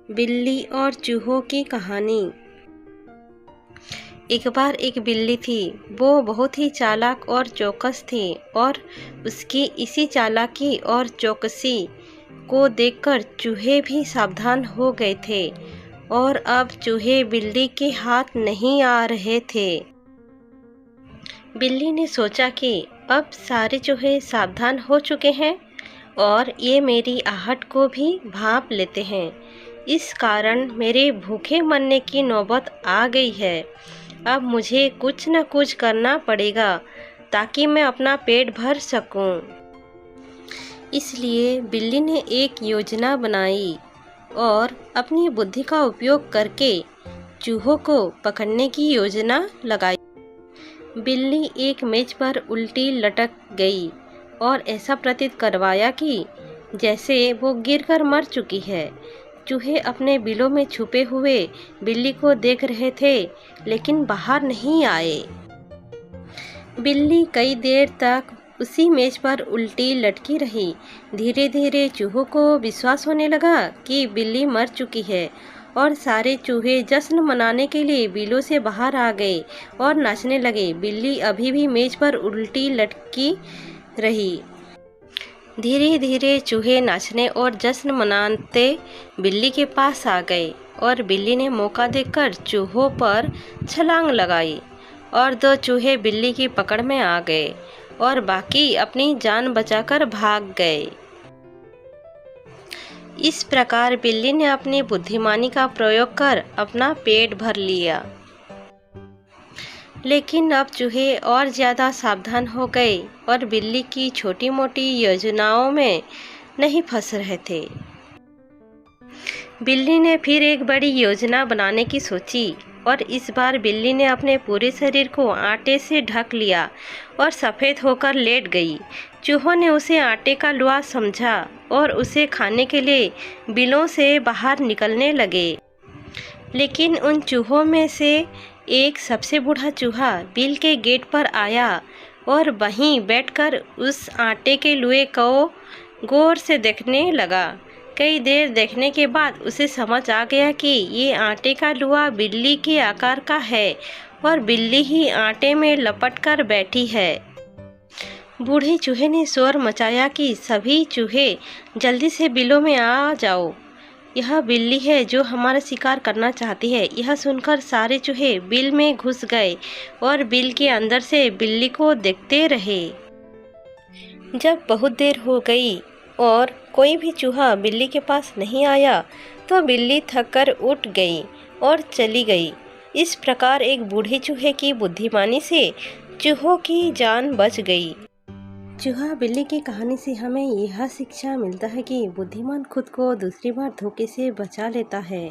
बिल्ली और चूहों की कहानी। एक बार एक बिल्ली थी। वो बहुत ही चालाक और चौकस थी और उसकी इसी चालाकी और चौकसी को देखकर चूहे भी सावधान हो गए थे और अब चूहे बिल्ली के हाथ नहीं आ रहे थे। बिल्ली ने सोचा कि अब सारे चूहे सावधान हो चुके हैं और ये मेरी आहट को भी भांप लेते हैं। इस कारण मेरे भूखे मरने की नौबत आ गई है। अब मुझे कुछ न कुछ करना पड़ेगा ताकि मैं अपना पेट भर सकूं। इसलिए बिल्ली ने एक योजना बनाई और अपनी बुद्धि का उपयोग करके चूहों को पकड़ने की योजना लगाई। बिल्ली एक मेज पर उल्टी लटक गई और ऐसा प्रतीत करवाया कि जैसे वो गिरकर मर चुकी है। चूहे अपने बिलों में छुपे हुए बिल्ली को देख रहे थे लेकिन बाहर नहीं आए। बिल्ली कई देर तक उसी मेज पर उल्टी लटकी रही। धीरे धीरे चूहों को विश्वास होने लगा कि बिल्ली मर चुकी है और सारे चूहे जश्न मनाने के लिए बिलों से बाहर आ गए और नाचने लगे। बिल्ली अभी भी मेज पर उल्टी लटकी रही। धीरे धीरे चूहे नाचने और जश्न मनाते बिल्ली के पास आ गए और बिल्ली ने मौका देखकर चूहों पर छलांग लगाई और दो चूहे बिल्ली की पकड़ में आ गए और बाकी अपनी जान बचाकर भाग गए। इस प्रकार बिल्ली ने अपनी बुद्धिमानी का प्रयोग कर अपना पेट भर लिया। लेकिन अब चूहे और ज़्यादा सावधान हो गए और बिल्ली की छोटी मोटी योजनाओं में नहीं फंस रहे थे। बिल्ली ने फिर एक बड़ी योजना बनाने की सोची और इस बार बिल्ली ने अपने पूरे शरीर को आटे से ढक लिया और सफ़ेद होकर लेट गई। चूहों ने उसे आटे का लुआ समझा और उसे खाने के लिए बिलों से बाहर निकलने लगे। लेकिन उन चूहों में से एक सबसे बूढ़ा चूहा बिल के गेट पर आया और वहीं बैठकर उस आटे के लुए को गौर से देखने लगा। कई देर देखने के बाद उसे समझ आ गया कि ये आटे का लुआ बिल्ली के आकार का है और बिल्ली ही आटे में लपट कर बैठी है। बूढ़े चूहे ने शोर मचाया कि सभी चूहे जल्दी से बिलों में आ जाओ, यह बिल्ली है जो हमारा शिकार करना चाहती है। यह सुनकर सारे चूहे बिल में घुस गए और बिल के अंदर से बिल्ली को देखते रहे। जब बहुत देर हो गई और कोई भी चूहा बिल्ली के पास नहीं आया तो बिल्ली थककर उठ गई और चली गई। इस प्रकार एक बूढ़े चूहे की बुद्धिमानी से चूहों की जान बच गई। चूहा बिल्ली की कहानी से हमें यह शिक्षा मिलता है कि बुद्धिमान खुद को दूसरी बार धोखे से बचा लेता है।